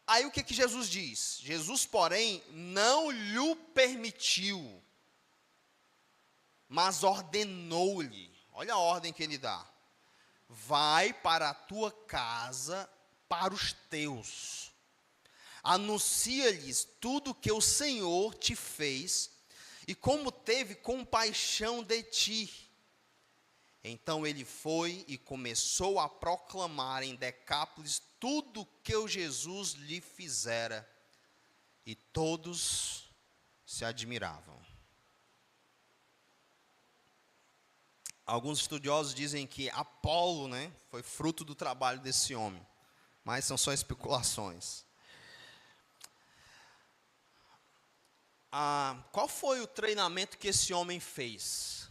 Aí o que Jesus diz? Jesus, porém, não lhe permitiu, mas ordenou-lhe. Olha a ordem que ele dá. Vai para a tua casa, para os teus. Anuncia-lhes tudo o que o Senhor te fez e como teve compaixão de ti. Então ele foi e começou a proclamar em Decápolis tudo o que o Jesus lhe fizera. E todos se admiravam. Alguns estudiosos dizem que Apolo, foi fruto do trabalho desse homem. Mas são só especulações. Qual foi o treinamento que esse homem fez?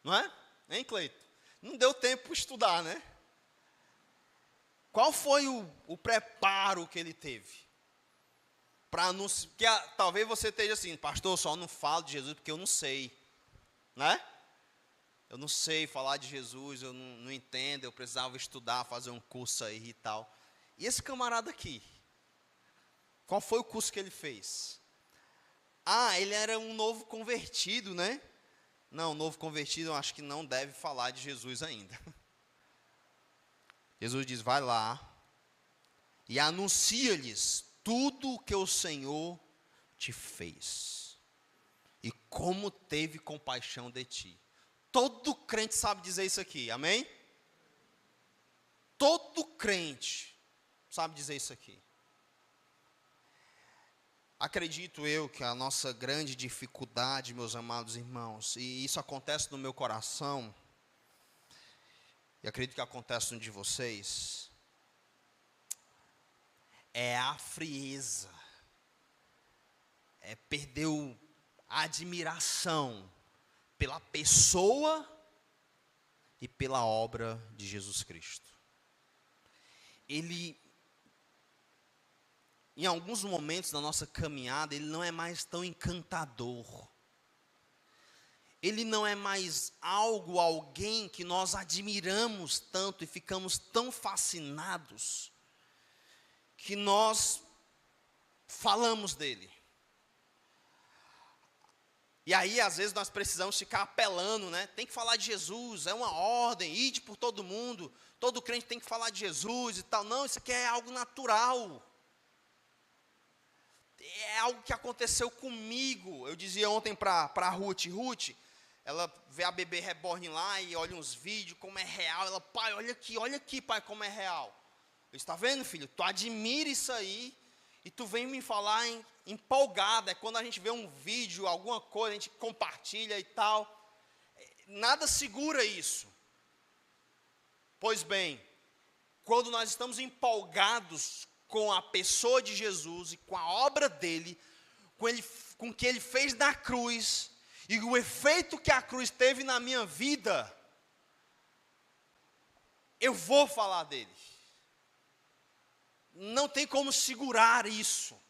Não é? Hein, Cleito? Não deu tempo para estudar, né? Qual foi o preparo que ele teve? Para anunciar, porque talvez você esteja assim, pastor, eu só não falo de Jesus porque eu não sei. Né? Eu não sei falar de Jesus, eu não entendo, eu precisava estudar, fazer um curso aí e tal. E esse camarada aqui? Qual foi o curso que ele fez? Ele era um novo convertido, né? Não, novo convertido eu acho que não deve falar de Jesus ainda. Jesus diz, vai lá e anuncia-lhes tudo o que o Senhor te fez. E como teve compaixão de ti. Todo crente sabe dizer isso aqui, amém? Todo crente sabe dizer isso aqui. Acredito eu que a nossa grande dificuldade, meus amados irmãos, e isso acontece no meu coração, e acredito que acontece no de vocês, é a frieza, é perder a admiração pela pessoa e pela obra de Jesus Cristo. Ele, em alguns momentos da nossa caminhada, ele não é mais tão encantador. Ele não é mais alguém que nós admiramos tanto e ficamos tão fascinados, que nós falamos dele. E aí, às vezes, nós precisamos ficar apelando, né? Tem que falar de Jesus, é uma ordem, ide por todo mundo, todo crente tem que falar de Jesus e tal. Não, isso aqui é algo natural. É algo que aconteceu comigo. Eu dizia ontem para a Ruth, ela vê a bebê reborn lá e olha uns vídeos, como é real. Ela, pai, olha aqui, pai, como é real. Eu disse, está vendo, filho? Tu admira isso aí e tu vem me falar empolgada. É quando a gente vê um vídeo, alguma coisa, a gente compartilha e tal. Nada segura isso. Pois bem, quando nós estamos empolgados com a pessoa de Jesus e com a obra dele, com o que ele fez na cruz, e o efeito que a cruz teve na minha vida, eu vou falar dele. Não tem como segurar isso.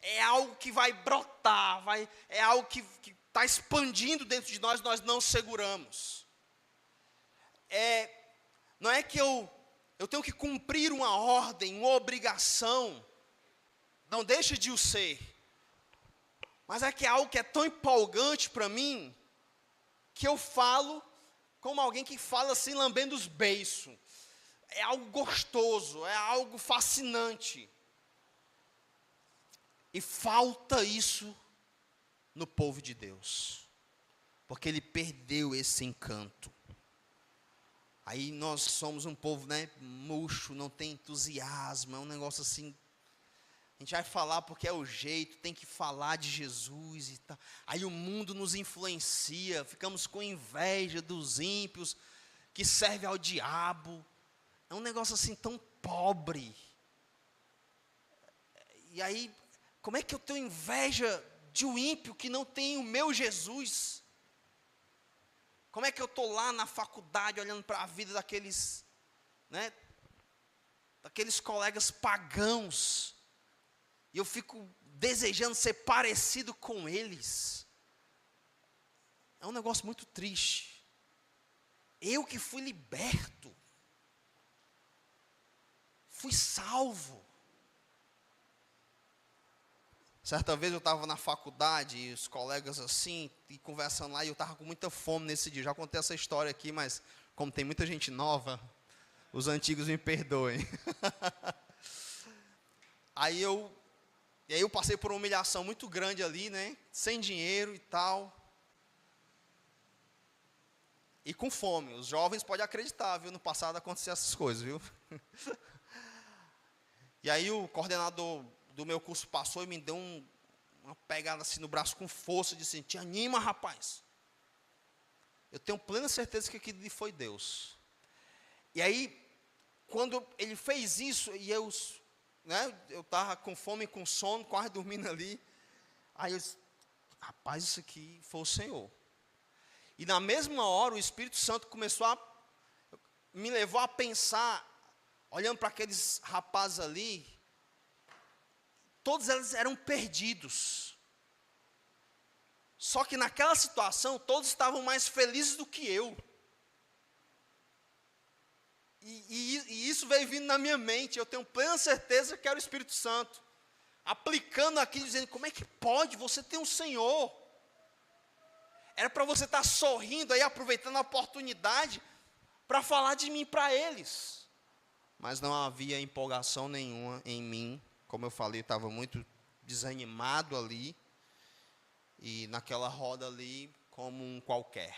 É algo que vai brotar, é algo que está expandindo dentro de nós não seguramos. não é que eu tenho que cumprir uma ordem, uma obrigação, não deixa de o ser, mas é que é algo que é tão empolgante para mim, que eu falo como alguém que fala assim, lambendo os beiços. É algo gostoso, é algo fascinante. E falta isso no povo de Deus, porque ele perdeu esse encanto. Aí nós somos um povo, murcho, não tem entusiasmo, é um negócio assim. A gente vai falar porque é o jeito, tem que falar de Jesus e tal. Aí o mundo nos influencia, ficamos com inveja dos ímpios que servem ao diabo. É um negócio assim tão pobre. E aí, como é que eu tenho inveja de um ímpio que não tem o meu Jesus? Como é que eu estou lá na faculdade olhando para a vida daqueles colegas pagãos, e eu fico desejando ser parecido com eles? É um negócio muito triste. Eu que fui liberto, fui salvo. Certa vez eu estava na faculdade, e os colegas assim, e conversando lá, e eu estava com muita fome nesse dia. Já contei essa história aqui, mas como tem muita gente nova, os antigos me perdoem. Aí eu passei por uma humilhação muito grande ali, sem dinheiro e tal. E com fome. Os jovens podem acreditar, viu? No passado aconteciam essas coisas, viu? E aí o coordenador do meu curso passou e me deu uma pegada assim no braço com força, e disse assim: te anima, rapaz. Eu tenho plena certeza que aquilo foi Deus. E aí, quando ele fez isso, e eu estava com fome e com sono, quase dormindo ali. Aí eu disse: rapaz, isso aqui foi o Senhor. E na mesma hora, o Espírito Santo me levou a pensar, olhando para aqueles rapazes ali, todos eles eram perdidos. Só que naquela situação, todos estavam mais felizes do que eu. E isso veio vindo na minha mente. Eu tenho plena certeza que era o Espírito Santo aplicando aquilo, dizendo: como é que pode? Você tem um Senhor. Era para você estar sorrindo aí, aproveitando a oportunidade para falar de mim para eles. Mas não havia empolgação nenhuma em mim. Como eu falei, eu estava muito desanimado ali. E naquela roda ali, como um qualquer.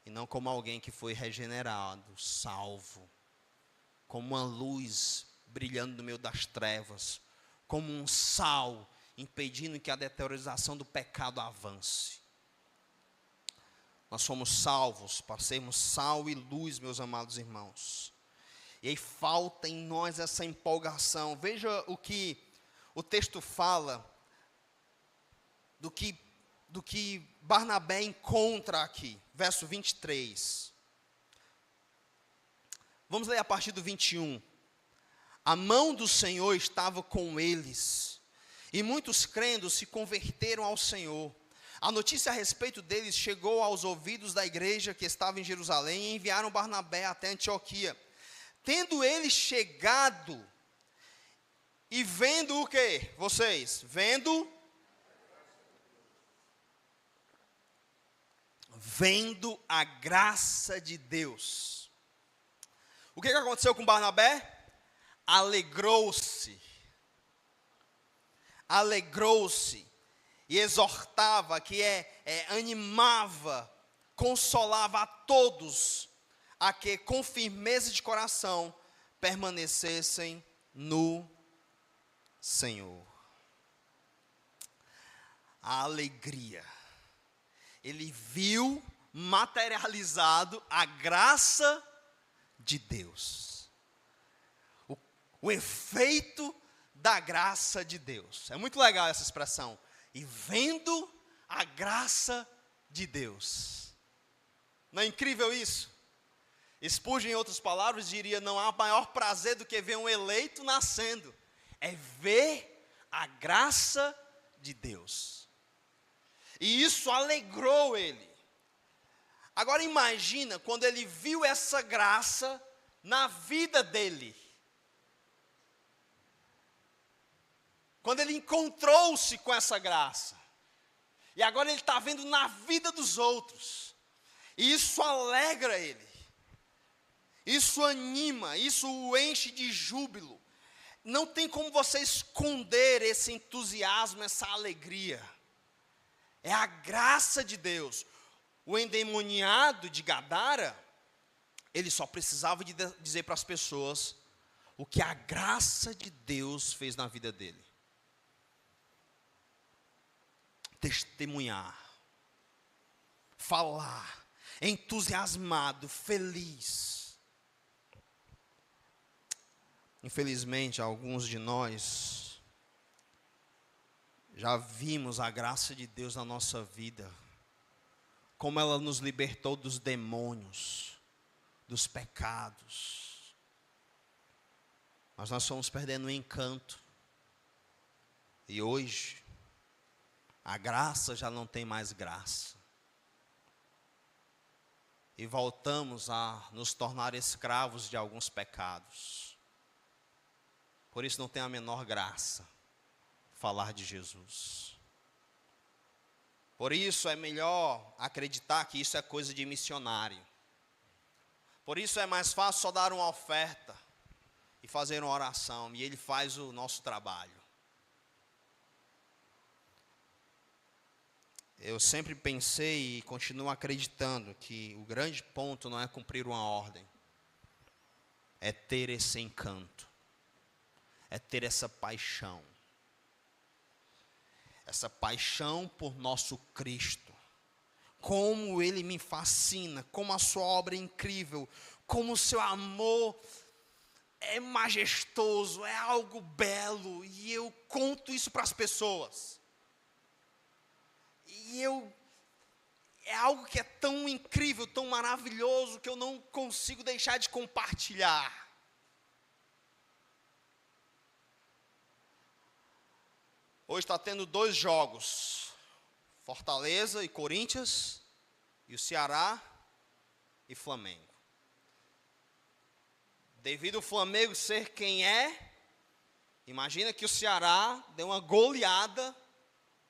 E não como alguém que foi regenerado, salvo. Como uma luz brilhando no meio das trevas. Como um sal impedindo que a deterioração do pecado avance. Nós somos salvos para sermos sal e luz, meus amados irmãos. E aí falta em nós essa empolgação. Veja o que o texto fala do que Barnabé encontra aqui. Verso 23. Vamos ler a partir do 21. A mão do Senhor estava com eles, e muitos crendo se converteram ao Senhor. A notícia a respeito deles chegou aos ouvidos da igreja que estava em Jerusalém, e enviaram Barnabé até Antioquia. Tendo eles chegado, e vendo o quê? Vocês, vendo a graça de Deus. O que aconteceu com Barnabé? Alegrou-se. E exortava, animava, consolava a todos a que com firmeza de coração permanecessem no Senhor. A alegria. Ele viu materializado a graça de Deus. O efeito da graça de Deus. É muito legal essa expressão. E vendo a graça de Deus. Não é incrível isso? Spurgeon, em outras palavras, diria: não há maior prazer do que ver um eleito nascendo. É ver a graça de Deus. E isso alegrou ele. Agora imagina quando ele viu essa graça na vida dele. Quando ele encontrou-se com essa graça. E agora ele está vendo na vida dos outros. E isso alegra ele. Isso anima, isso o enche de júbilo. Não tem como você esconder esse entusiasmo, essa alegria. É a graça de Deus. O endemoniado de Gadara, ele só precisava de dizer para as pessoas o que a graça de Deus fez na vida dele. Testemunhar, falar, entusiasmado, feliz. Infelizmente, alguns de nós já vimos a graça de Deus na nossa vida, como ela nos libertou dos demônios, dos pecados. Mas nós fomos perdendo o encanto. E hoje, a graça já não tem mais graça. E voltamos a nos tornar escravos de alguns pecados. Por isso não tem a menor graça falar de Jesus. Por isso é melhor acreditar que isso é coisa de missionário. Por isso é mais fácil só dar uma oferta e fazer uma oração, e ele faz o nosso trabalho. Eu sempre pensei e continuo acreditando que o grande ponto não é cumprir uma ordem, é ter esse encanto, é ter essa paixão por nosso Cristo. Como Ele me fascina, como a sua obra é incrível, como o seu amor é majestoso, é algo belo, e eu conto isso para as pessoas. É algo que é tão incrível, tão maravilhoso, que eu não consigo deixar de compartilhar. Hoje está tendo 2 jogos, Fortaleza e Corinthians, e o Ceará e Flamengo. Devido ao Flamengo ser quem é, imagina que o Ceará deu uma goleada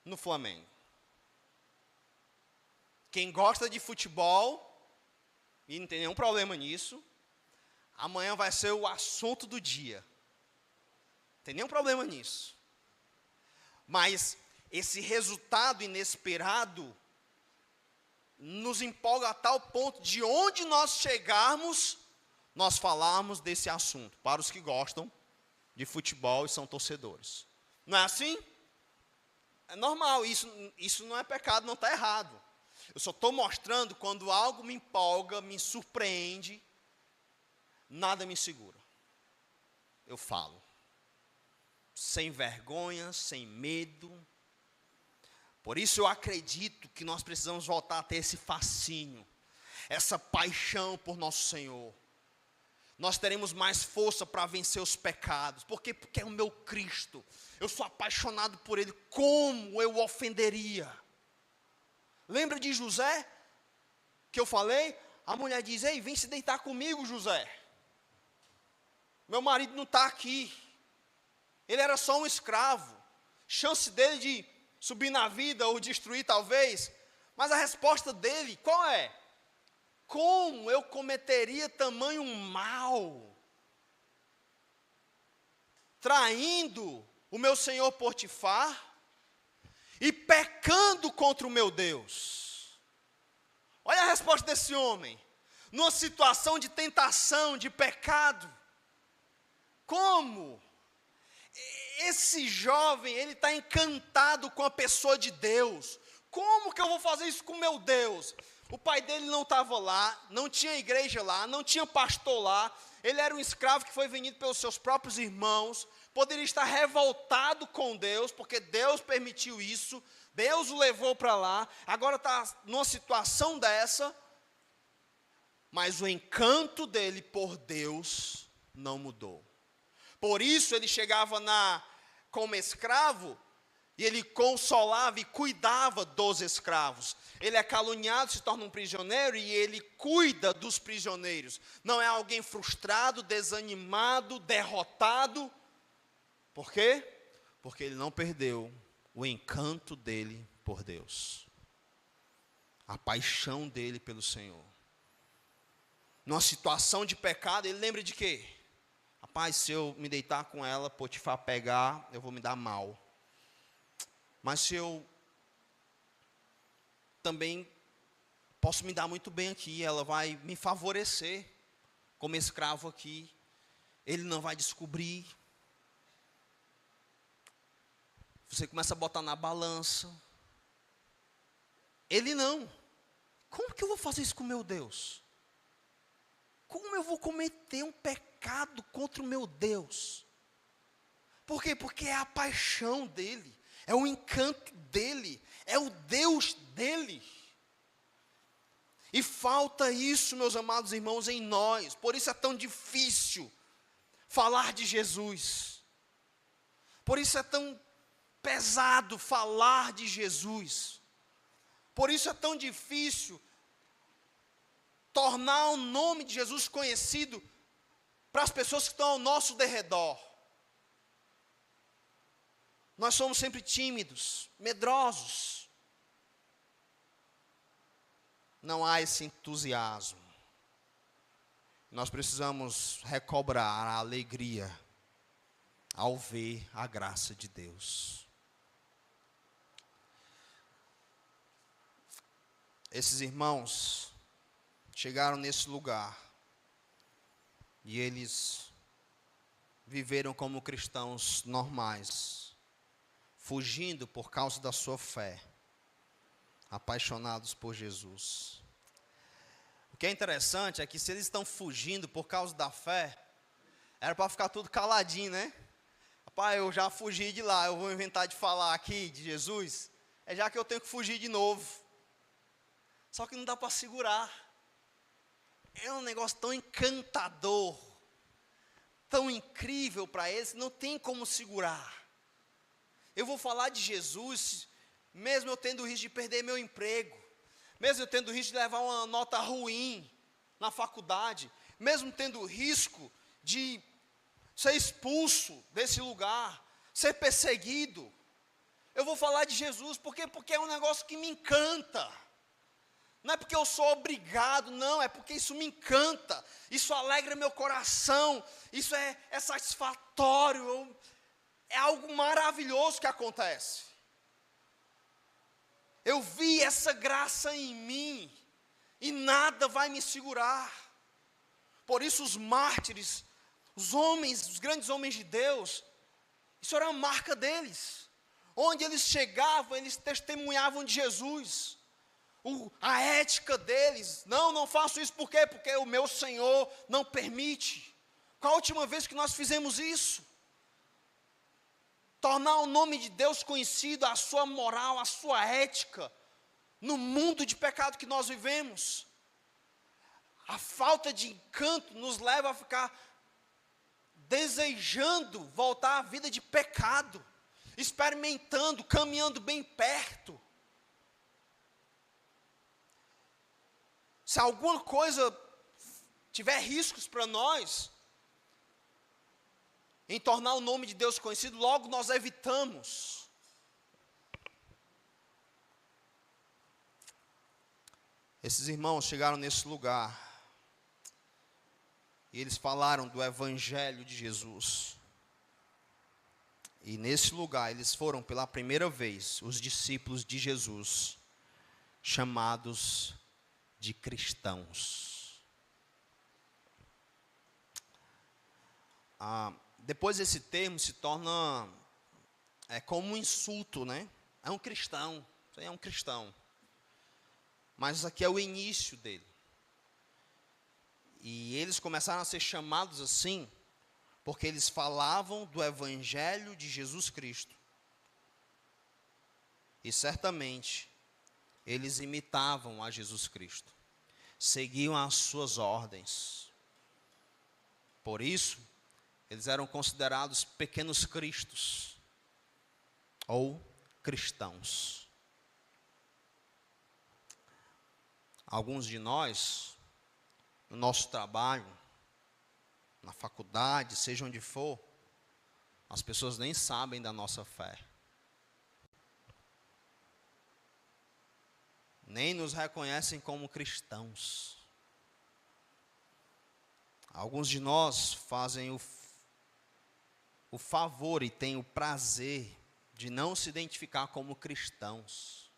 no Flamengo. Quem gosta de futebol, e não tem nenhum problema nisso, amanhã vai ser o assunto do dia. Não tem nenhum problema nisso. Mas esse resultado inesperado nos empolga a tal ponto de onde nós chegarmos, nós falarmos desse assunto, para os que gostam de futebol e são torcedores. Não é assim? É normal, isso não é pecado, não está errado. Eu só estou mostrando quando algo me empolga, me surpreende, nada me segura. Eu falo. Sem vergonha, sem medo. Por isso eu acredito que nós precisamos voltar a ter esse fascínio, essa paixão por nosso Senhor. Nós teremos mais força para vencer os pecados. Por quê? Porque é o meu Cristo. Eu sou apaixonado por Ele. Como eu o ofenderia? Lembra de José? Que eu falei? A mulher diz: ei, vem se deitar comigo, José. Meu marido não está aqui. Ele era só um escravo. Chance dele de subir na vida ou destruir talvez. Mas a resposta dele, qual é? Como eu cometeria tamanho mal? Traindo o meu senhor Potifar e pecando contra o meu Deus. Olha a resposta desse homem. Numa situação de tentação, de pecado. Como? Esse jovem, ele está encantado com a pessoa de Deus. Como que eu vou fazer isso com meu Deus? O pai dele não estava lá, não tinha igreja lá, não tinha pastor lá. Ele era um escravo que foi vendido pelos seus próprios irmãos. Poderia estar revoltado com Deus, porque Deus permitiu isso. Deus o levou para lá. Agora está numa situação dessa. Mas o encanto dele por Deus não mudou. Por isso ele chegava como escravo E ele consolava e cuidava dos escravos. Ele é caluniado, se torna um prisioneiro e ele cuida dos prisioneiros. Não é alguém frustrado, desanimado, derrotado. Por quê? Porque ele não perdeu o encanto dele por Deus. A paixão dele pelo Senhor. Numa situação de pecado, ele lembra de quê? Rapaz, se eu me deitar com ela, Potifar pegar, eu vou me dar mal. Mas se eu também posso me dar muito bem aqui, ela vai me favorecer como escravo aqui. Ele não vai descobrir. Você começa a botar na balança. Ele não. Como que eu vou fazer isso com o meu Deus? Como eu vou cometer um pecado contra o meu Deus? Por quê? Porque é a paixão dele. É o encanto dele, é o Deus dele. E falta isso, meus amados irmãos, em nós. Por isso é tão difícil falar de Jesus. Por isso é tão pesado falar de Jesus. Por isso é tão difícil tornar o nome de Jesus conhecido para as pessoas que estão ao nosso derredor. Nós somos sempre tímidos, medrosos. Não há esse entusiasmo. Nós precisamos recobrar a alegria ao ver a graça de Deus. Esses irmãos chegaram nesse lugar e eles viveram como cristãos normais, fugindo por causa da sua fé, apaixonados por Jesus. O que é interessante é que se eles estão fugindo por causa da fé, era para ficar tudo caladinho, né? Rapaz, eu já fugi de lá, eu vou inventar de falar aqui de Jesus, já que eu tenho que fugir de novo. Só que não dá para segurar. É um negócio tão encantador, tão incrível para eles, não tem como segurar. Eu vou falar de Jesus, mesmo eu tendo o risco de perder meu emprego, mesmo eu tendo o risco de levar uma nota ruim na faculdade, mesmo tendo o risco de ser expulso desse lugar, ser perseguido. Eu vou falar de Jesus, por quê? Porque é um negócio que me encanta. Não é porque eu sou obrigado, não, é porque isso me encanta, isso alegra meu coração, isso é satisfatório, é algo maravilhoso que acontece. Eu vi essa graça em mim, e nada vai me segurar. Por isso os mártires, os homens, os grandes homens de Deus, isso era a marca deles. Onde eles chegavam, eles testemunhavam de Jesus. A ética deles, não faço isso, por quê? Porque o meu Senhor não permite. Qual a última vez que nós fizemos isso? Tornar o nome de Deus conhecido, a sua moral, a sua ética, no mundo de pecado que nós vivemos. A falta de encanto nos leva a ficar desejando voltar à vida de pecado, experimentando, caminhando bem perto. Se alguma coisa tiver riscos para nós, em tornar o nome de Deus conhecido, logo nós evitamos. Esses irmãos chegaram nesse lugar, e eles falaram do Evangelho de Jesus. E nesse lugar, eles foram pela primeira vez, os discípulos de Jesus, chamados de cristãos. Depois esse termo se torna como um insulto, né? É um cristão, isso aí é um cristão. Mas isso aqui é o início dele. E eles começaram a ser chamados assim, porque eles falavam do Evangelho de Jesus Cristo. E certamente, eles imitavam a Jesus Cristo, seguiam as suas ordens. Por isso, eles eram considerados pequenos cristos, ou cristãos. Alguns de nós, no nosso trabalho, na faculdade, seja onde for, as pessoas nem sabem da nossa fé. Nem nos reconhecem como cristãos. Alguns de nós fazem o favor e têm o prazer de não se identificar como cristãos,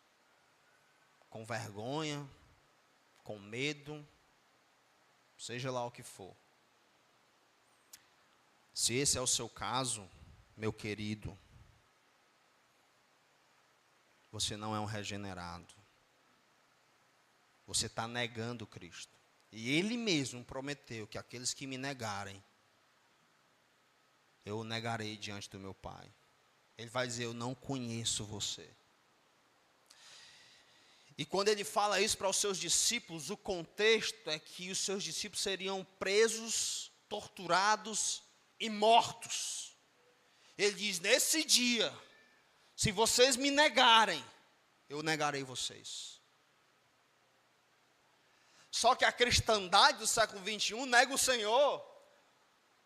com vergonha, com medo, seja lá o que for. Se esse é o seu caso, meu querido, você não é um regenerado. Você está negando Cristo. E Ele mesmo prometeu que aqueles que me negarem, eu o negarei diante do meu Pai. Ele vai dizer, eu não conheço você. E quando Ele fala isso para os seus discípulos, o contexto é que os seus discípulos seriam presos, torturados e mortos. Ele diz, nesse dia, se vocês me negarem, eu negarei vocês. Só que a cristandade do século 21 nega o Senhor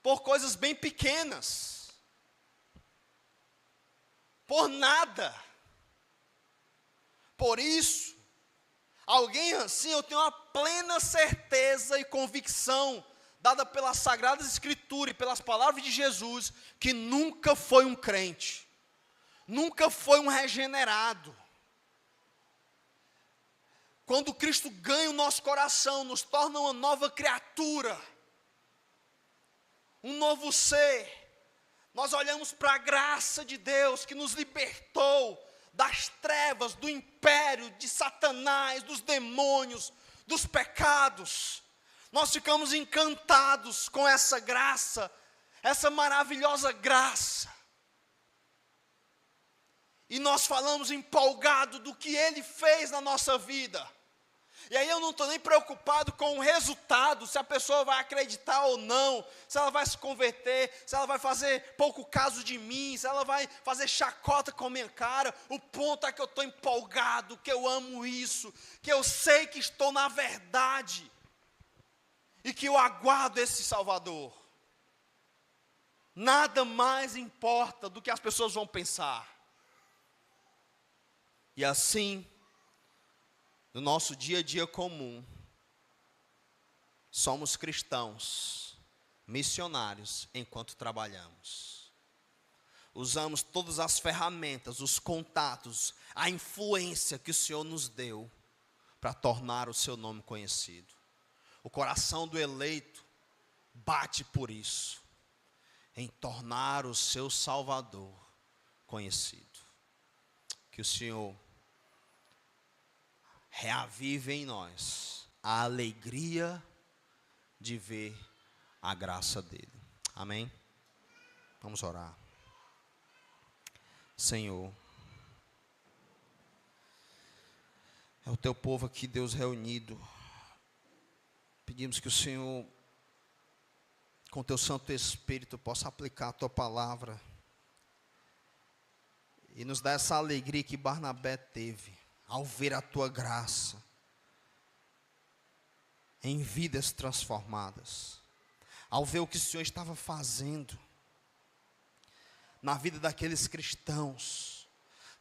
por coisas bem pequenas. Por nada. Por isso, alguém assim, eu tenho uma plena certeza e convicção, dada pelas Sagradas Escrituras e pelas palavras de Jesus, que nunca foi um crente. Nunca foi um regenerado. Quando Cristo ganha o nosso coração, nos torna uma nova criatura, um novo ser, nós olhamos para a graça de Deus que nos libertou das trevas, do império, de Satanás, dos demônios, dos pecados. Nós ficamos encantados com essa graça, essa maravilhosa graça. E nós falamos empolgado do que Ele fez na nossa vida. E aí eu não estou nem preocupado com o resultado, se a pessoa vai acreditar ou não, se ela vai se converter, se ela vai fazer pouco caso de mim, se ela vai fazer chacota com a minha cara. O ponto é que eu estou empolgado, que eu amo isso, que eu sei que estou na verdade e que eu aguardo esse Salvador. Nada mais importa do que as pessoas vão pensar. E assim, no nosso dia a dia comum, somos cristãos, missionários, enquanto trabalhamos. Usamos todas as ferramentas, os contatos, a influência que o Senhor nos deu para tornar o seu nome conhecido. O coração do eleito bate por isso, em tornar o seu Salvador conhecido. Que o Senhor reavive em nós a alegria de ver a graça dele. Amém? Vamos orar. Senhor, é o teu povo aqui, Deus, reunido. Pedimos que o Senhor, com teu Santo Espírito, possa aplicar a tua palavra e nos dar essa alegria que Barnabé teve ao ver a tua graça em vidas transformadas, ao ver o que o Senhor estava fazendo na vida daqueles cristãos,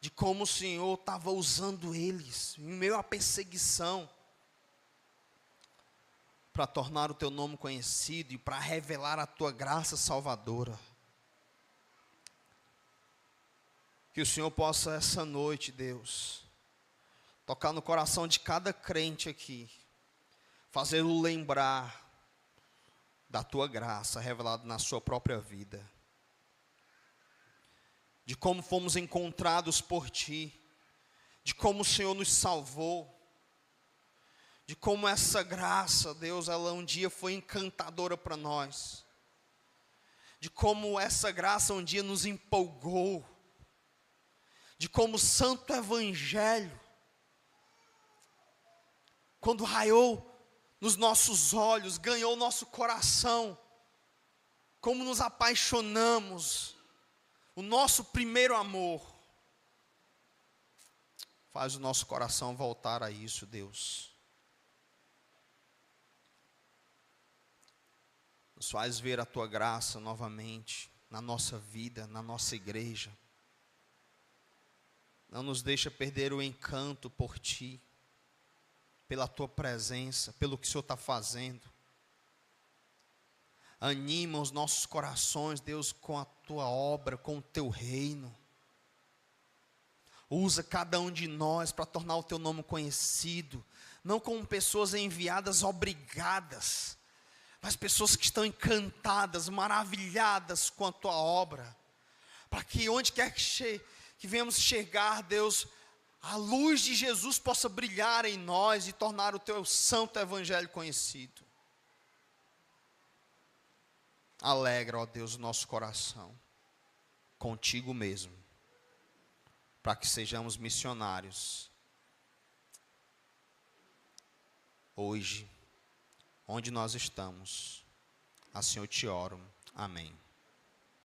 de como o Senhor estava usando eles em meio à perseguição para tornar o teu nome conhecido e para revelar a tua graça salvadora. Que o Senhor possa essa noite, Deus, tocar no coração de cada crente aqui, fazê-lo lembrar da tua graça revelada na sua própria vida, de como fomos encontrados por ti, de como o Senhor nos salvou, de como essa graça, Deus, ela um dia foi encantadora para nós, de como essa graça um dia nos empolgou, de como o santo evangelho, quando raiou nos nossos olhos, ganhou nosso coração, como nos apaixonamos, o nosso primeiro amor. Faz o nosso coração voltar a isso, Deus. Nos faz ver a tua graça novamente na nossa vida, na nossa igreja. Não nos deixa perder o encanto por ti, pela tua presença, pelo que o Senhor está fazendo. Anima os nossos corações, Deus, com a tua obra, com o teu reino. Usa cada um de nós para tornar o teu nome conhecido, não como pessoas enviadas obrigadas, mas pessoas que estão encantadas, maravilhadas com a tua obra, para que onde quer que venhamos chegar, Deus, a luz de Jesus possa brilhar em nós e tornar o teu santo evangelho conhecido. Alegra, ó Deus, o nosso coração, contigo mesmo, para que sejamos missionários, hoje, onde nós estamos. Assim eu te oro. Amém.